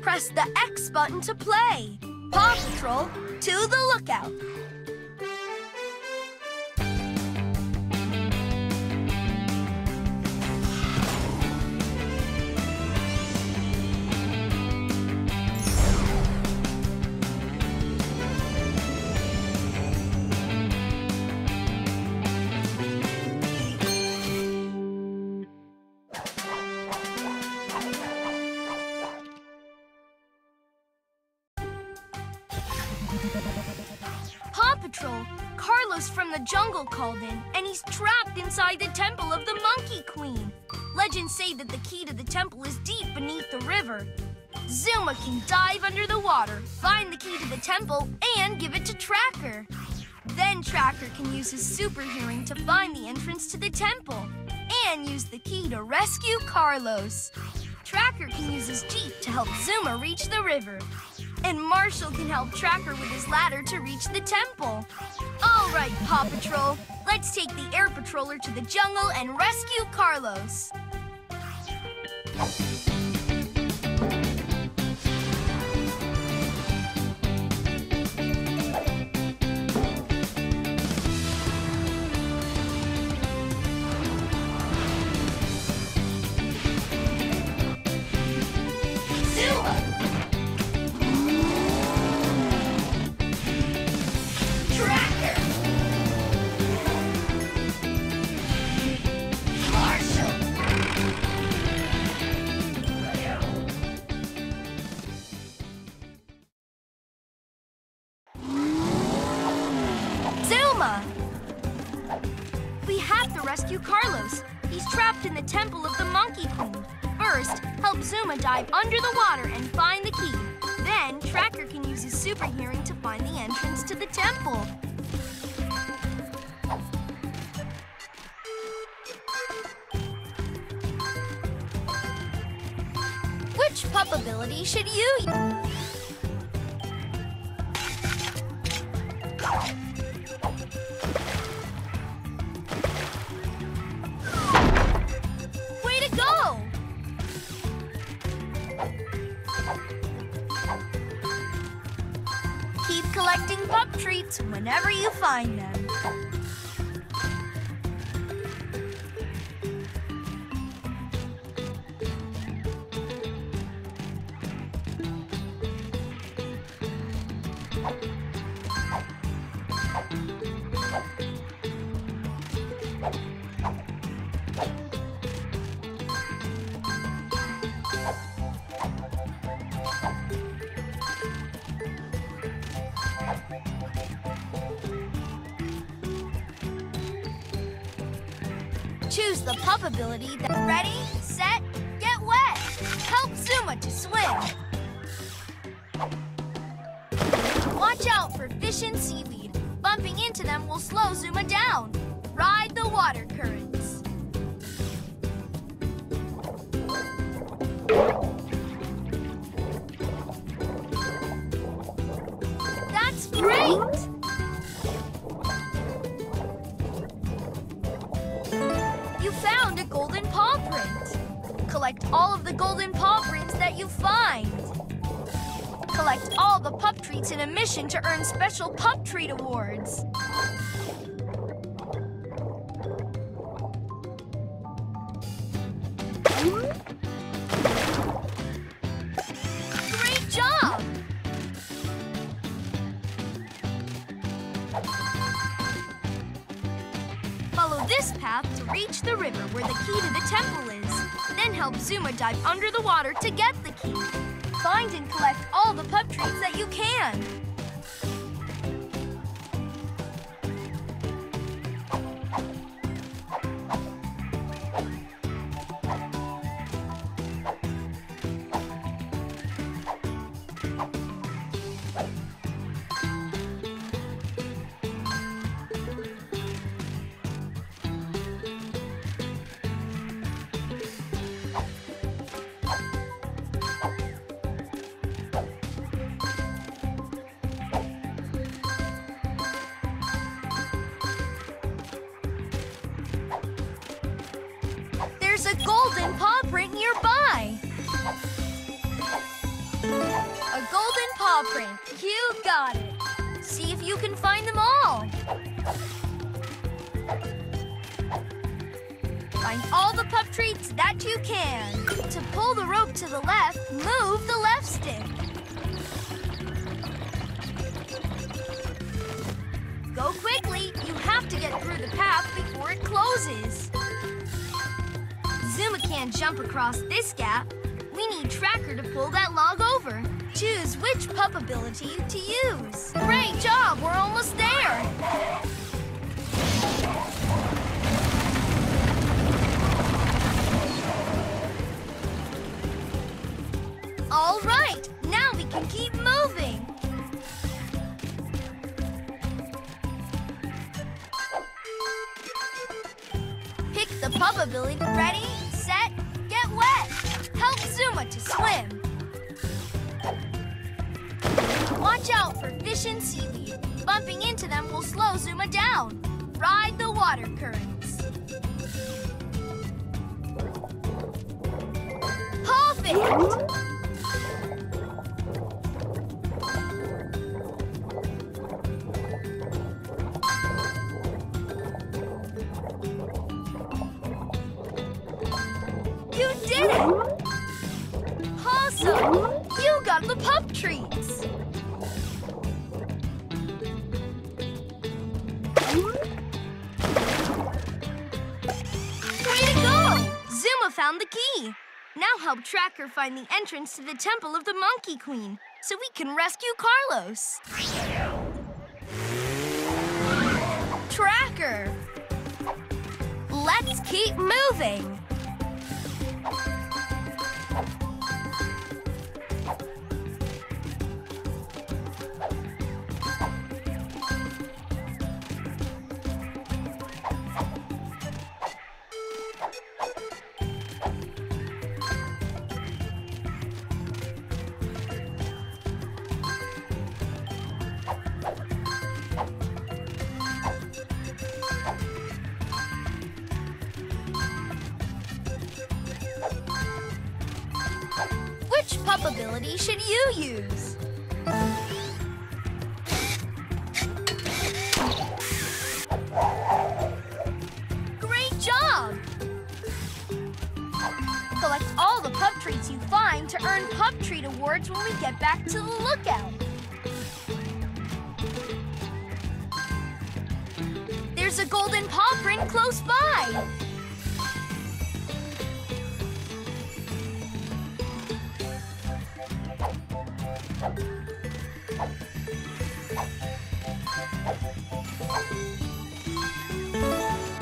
Press the X button to play. Paw Patrol, to the lookout. Paw Patrol, Carlos from the jungle called in, and he's trapped inside the temple of the Monkey Queen. Legends say that the key to the temple is deep beneath the river. Zuma can dive under the water, find the key to the temple, and give it to Tracker. Then Tracker can use his super hearing to find the entrance to the temple, and use the key to rescue Carlos. Tracker can use his Jeep to help Zuma reach the river. And Marshall can help Tracker with his ladder to reach the temple. All right, Paw Patrol, let's take the air patroller to the jungle and rescue Carlos. We have to rescue Carlos. He's trapped in the temple of the Monkey Queen. First, help Zuma dive under the water and find the key. Then, Tracker can use his super hearing to find the entrance to the temple. Which pup ability should you use? Keep collecting pup treats whenever you find them. Choose the pup ability that's ready, set, get wet. Help Zuma to swim. Watch out for fish and seaweed. Bumping into them will slow Zuma down. Ride the water currents. That's great! You found a golden paw print. Collect all of the golden paw prints that you find. Collect all the pup treats in a mission to earn special pup treat awards. Great job! Follow this path to reach the river where the key to the temple is. Then help Zuma dive under the water to get the key. Find and collect all the pup treats that you can. There's a golden paw print nearby. paw print. You got it. See if you can find them all. Find all the pup treats that you can. To pull the rope to the left, move the left stick. Go quickly. You have to get through the path before it closes. Zuma can't jump across this gap. We need Tracker to pull that log over. Choose which pup ability to use. Great job! We're almost there. All right, now we can keep moving. Pick the pup ability. Ready, set, get wet. Help Zuma to swim. Watch out for fish and seaweed. Bumping into them will slow Zuma down. Ride the water currents. Perfect! You did it! Awesome! You got the pup treats! Way to go! Zuma found the key. Now help Tracker find the entrance to the temple of the Monkey Queen so we can rescue Carlos. Tracker! Let's keep moving. Which pup ability should you use? Great job! Collect all the pup treats you find to earn pup treat awards when we get back to the lookout. There's a golden paw print close by.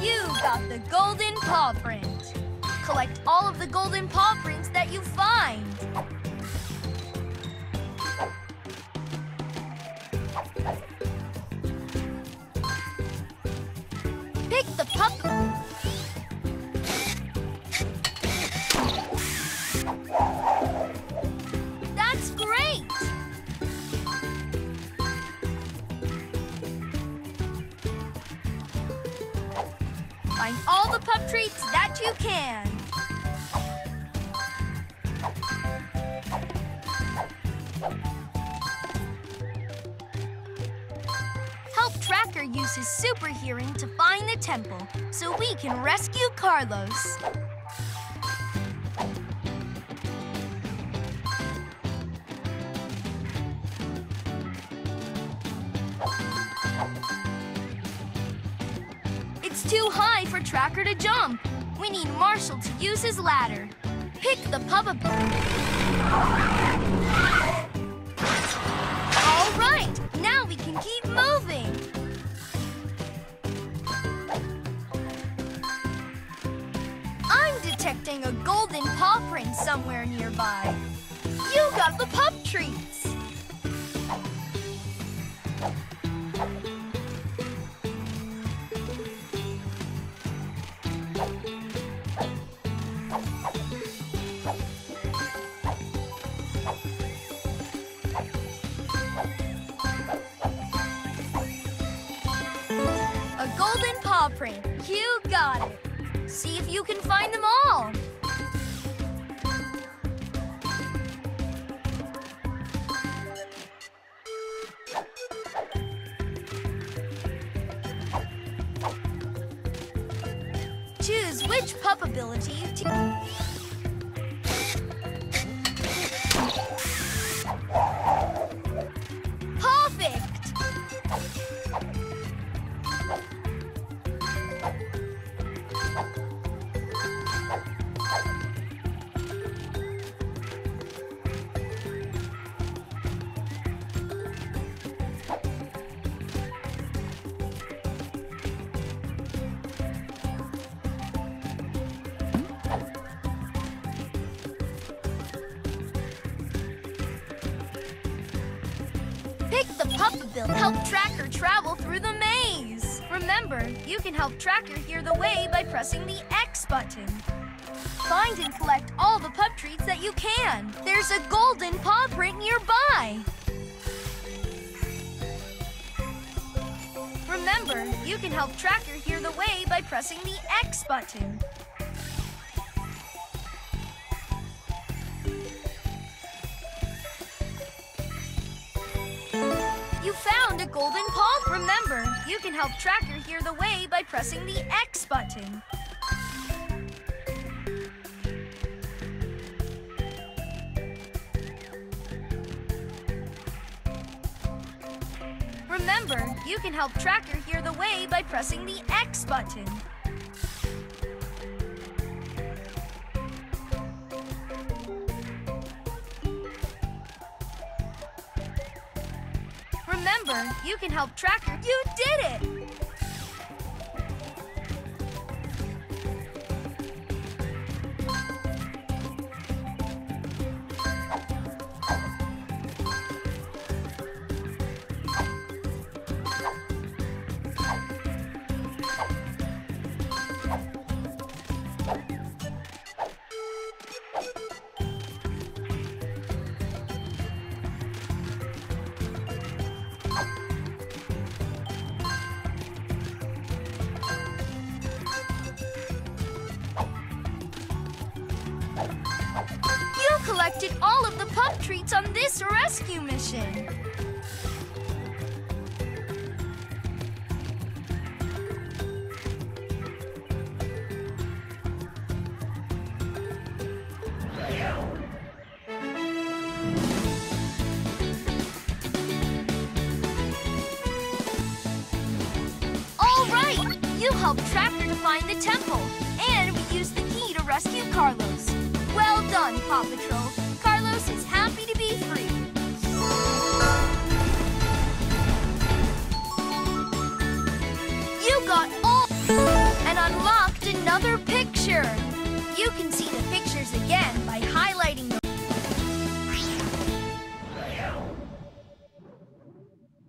You got the golden paw print. Collect all of the golden paw prints that you find. Pick the pup. That's great! Find all the pup treats that you can. Help Tracker use his super hearing to find the temple so we can rescue Carlos. It's too high for Tracker to jump. We need Marshall to use his ladder. Pick the pup. All right, now we can keep moving. I'm detecting a golden paw print somewhere nearby. You got the pup treats. A golden paw print. You got it. See if you can find them all. Which pup ability you Perfect! Pick the pup ability. Help Tracker travel through the maze. Remember, you can help Tracker hear the way by pressing the X button. Find and collect all the pup treats that you can. There's a golden paw print nearby. Remember, you can help Tracker hear the way by pressing the X button. You found a golden paw. Remember, you can help Tracker hear the way by pressing the X button. Remember, you can help Tracker hear the way by pressing the X button. Remember, you can help Tracker. You did it! Collected all of the pup treats on this rescue mission. All right, you helped Tracker to find the temple, and we used the key to rescue Carlos. Well done, Paw Patrol. Carlos is happy to be free. You got all and unlocked another picture. You can see the pictures again by highlighting